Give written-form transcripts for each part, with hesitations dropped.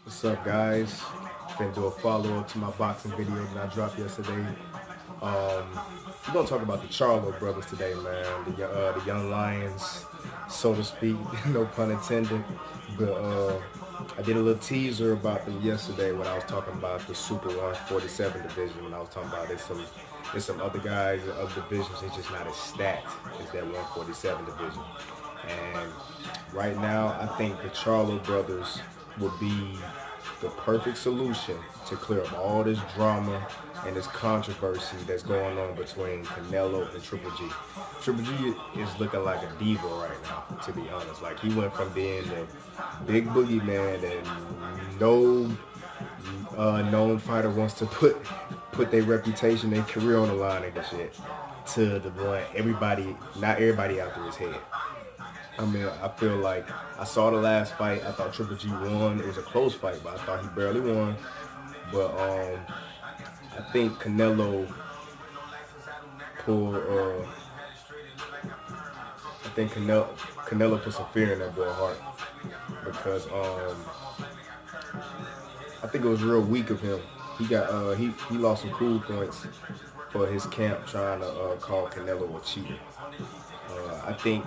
What's up, guys? Gonna do a follow-up to my boxing video that I dropped yesterday. We're gonna talk about the Charlo brothers today, man. The young lions, so to speak. No pun intended. But I did a little teaser about them yesterday when I was talking about the Super 147 division. When I was talking about there's some other guys in other divisions. It's just not as stacked as that 147 division. And right now, I think the Charlo brothers will be the perfect solution to clear up all this drama and this controversy that's going on between Canelo and Triple G. Triple G is looking like a diva right now, to be honest. Like, he went from being the big boogeyman that no known fighter wants to put their reputation and career on the line and shit, to the one not everybody out there is head. I mean, I feel like I saw the last fight. I thought Triple G won. It was a close fight, but I thought he barely won. But I think pulled. I think Canelo put some fear in that boy's heart because I think it was real weak of him. He lost some cool points for his camp trying to call Canelo a cheater. I think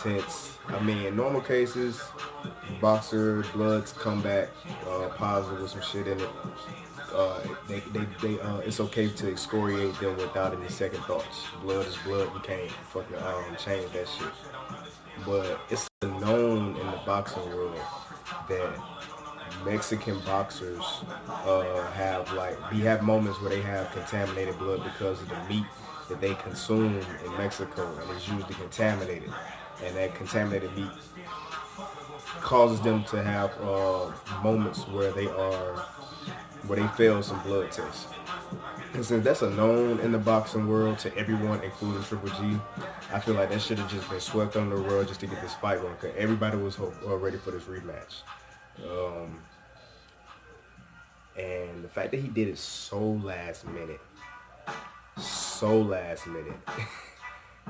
in normal cases, boxer bloods come back positive with some shit in it. It's okay to excoriate them without any second thoughts. Blood is blood. You can't fucking change that shit. But it's known in the boxing world that Mexican boxers have moments where they have contaminated blood because of the meat that they consume in Mexico, and it's usually contaminated. And that contaminated meat causes them to have moments where they fail some blood tests. And since that's a known in the boxing world to everyone, including Triple G, I feel like that should have just been swept under the rug just to get this fight going, because everybody was ready for this rematch. And the fact that he did it so last minute.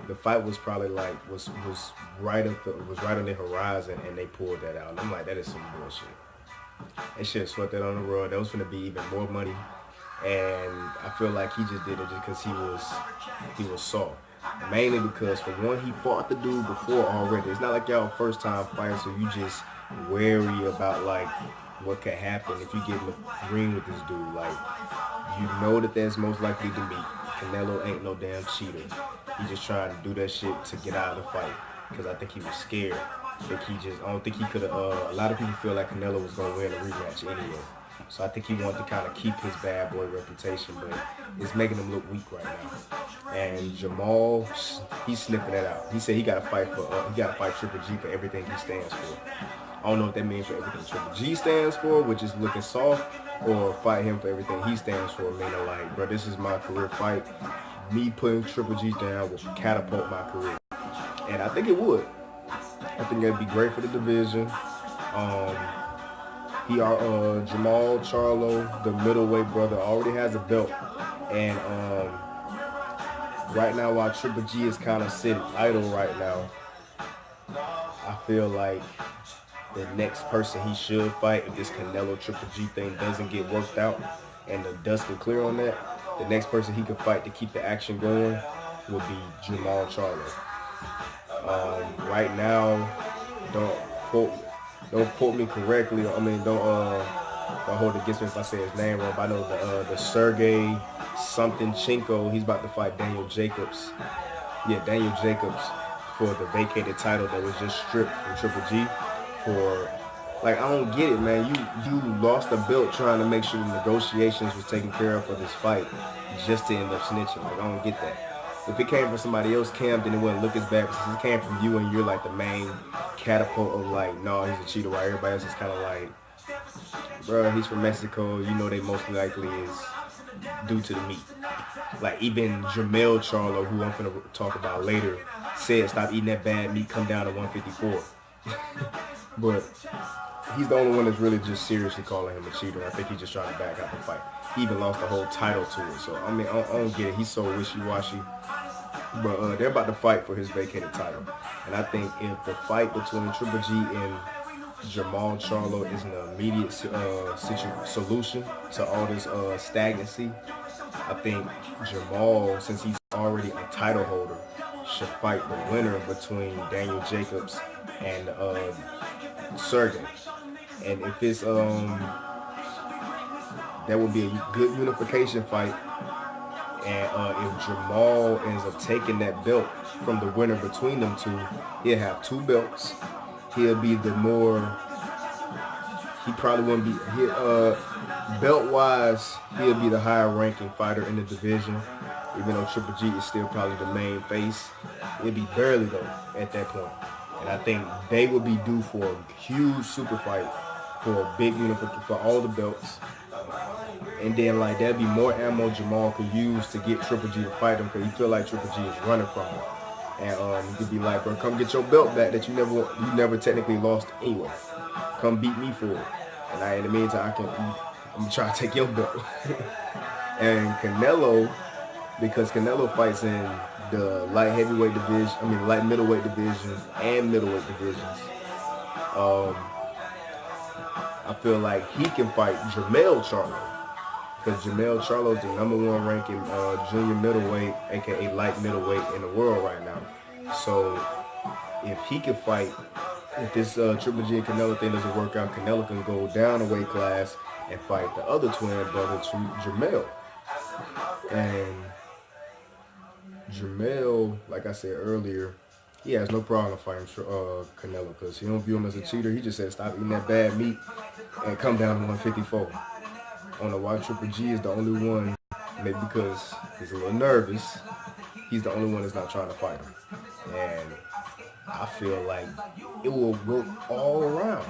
The fight was probably was right on the horizon, and they pulled that out. And I'm like, that is some bullshit. They should have swept that on the rug. That was gonna be even more money. And I feel like he just did it just because he was soft. Mainly because, for one, he fought the dude before already. It's not like y'all first time fighting, so you just wary about like what could happen if you get in the ring with this dude. Like, you know that that's most likely to meet. Canelo ain't no damn cheater. He just trying to do that shit to get out of the fight, because I think he was scared. I don't think he could have. A lot of people feel like Canelo was gonna win a rematch anyway. So I think he wanted to kind of keep his bad boy reputation, but it's making him look weak right now. And Jermall, he's sniffing that out. He said he got to fight Triple G for everything he stands for. I don't know what that means for everything Triple G stands for, which is looking soft, or fight him for everything he stands for, meaning like, bro, this is my career fight. Me putting Triple G down would catapult my career. And I think it would. I think that'd be great for the division. Jermall Charlo, the middleweight brother, already has a belt. And right now, while Triple G is kind of sitting idle right now, I feel like the next person he should fight, if this Canelo Triple G thing doesn't get worked out and the dust will clear on that, the next person he could fight to keep the action going would be Jermall Charlo. Right now, don't quote me correctly. I mean, don't hold it against me if I say his name wrong. But I know the Sergey something Chinko, he's about to fight Daniel Jacobs. Yeah, Daniel Jacobs, for the vacated title that was just stripped from Triple G. I don't get it, man. You lost the belt trying to make sure the negotiations was taken care of for this fight, just to end up snitching. Like, I don't get that. If it came from somebody else, Cam, then it wouldn't look as bad. But since it came from you, and you're like the main catapult of like, no, he's a cheater, while everybody else is kind of like, bro, he's from Mexico. You know, they most likely is due to the meat. Like, even Jermell Charlo, who I'm gonna talk about later, said stop eating that bad meat, come down to 154. But he's the only one that's really just seriously calling him a cheater. I think he's just trying to back out the fight. He even lost the whole title to it. So, I mean, I don't get it. He's so wishy-washy. But they're about to fight for his vacated title. And I think if the fight between Triple G and Jermall Charlo is an immediate solution to all this stagnancy. I think Jermall, since he's already a title holder, should fight the winner between Daniel Jacobs and Sergey. And if it's that would be a good unification fight. And if Jermall ends up taking that belt from the winner between them two, he'll have 2 belts. He'll be the more, he probably wouldn't be, belt wise, he'll be the higher ranking fighter in the division, even though Triple G is still probably the main face. It'll be barely though at that point. And I think they would be due for a huge super fight for a big unification for all the belts. And then like that'd be more ammo Jermall could use to get Triple G to fight him, because he feel like Triple G is running from him. And he could be like, bro, come get your belt back that you never technically lost anyway. Come beat me for it. And in the meantime, I'm gonna try to take your belt. And Canelo, because Canelo fights in the light heavyweight division, light middleweight division and middleweight divisions. I feel like he can fight Jermell Charlo, because Jermell Charlo is the #1 ranking junior middleweight, aka light middleweight in the world right now. So if he can fight, if this Triple G and Canelo thing doesn't work out, Canelo can go down a weight class and fight the other twin brother, Jermell. And Jermell, like I said earlier, he has no problem fighting Canelo, because he don't view him as a cheater. He just said stop eating that bad meat and come down to 154. I don't know why Triple G is the only one, maybe because he's a little nervous, he's the only one that's not trying to fight him. And I feel like it will work all around.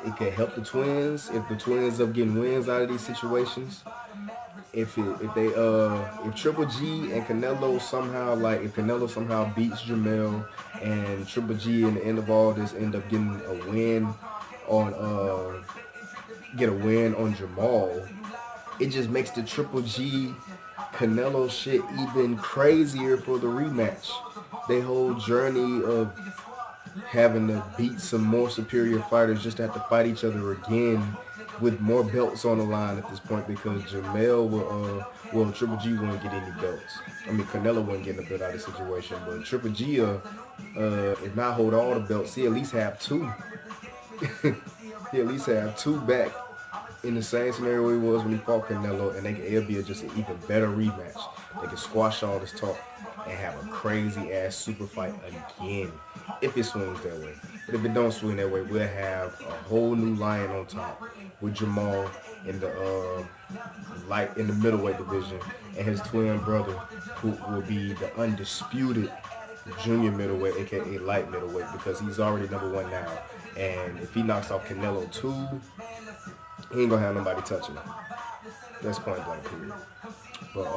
It can help the twins if the twins are getting wins out of these situations. If Triple G and Canelo somehow, like if Canelo somehow beats Jermell and Triple G in the end of all this end up getting a win on Jermall, it just makes the Triple G Canelo shit even crazier for the rematch. Their whole journey of having to beat some more superior fighters just to have to fight each other again with more belts on the line at this point, because Jermell will Triple G won't get any belts. Canelo wouldn't get a belt out of the situation, but Triple G if not hold all the belts, he at least have 2. He at least have 2 back in the same scenario he was when he fought Canelo, and it'll be just an even better rematch. They can squash all this talk and have a crazy ass super fight again, if it swings that way. But if it don't swing that way, we'll have a whole new lion on top with Jermall in the middleweight division, and his twin brother, who will be the undisputed junior middleweight, aka light middleweight, because he's already #1 now. And if he knocks off Canelo too, he ain't gonna have nobody touching him. That's point blank period. But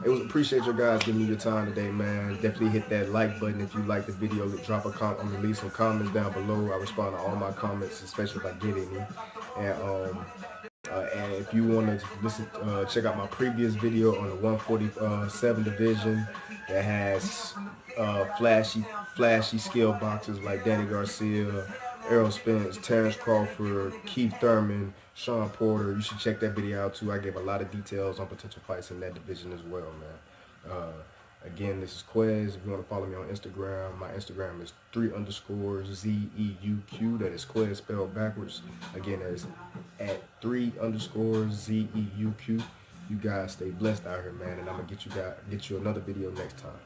it was appreciate your guys giving me your time today, man. Definitely hit that like button if you like the video. Drop a comment, leave some comments down below. I respond to all my comments, especially if I get any. And if you want to listen, check out my previous video on the 147 division that has flashy skill boxers like Danny Garcia, Errol Spence, Terrence Crawford, Keith Thurman, Sean Porter. You should check that video out too. I gave a lot of details on potential fights in that division as well, man. Again, this is Quez. If you want to follow me on Instagram, my Instagram is 3_ZEUQ. That is Quez spelled backwards. Again, that is at 3_ZEUQ. You guys stay blessed out here, man, and I'm gonna get you another video next time.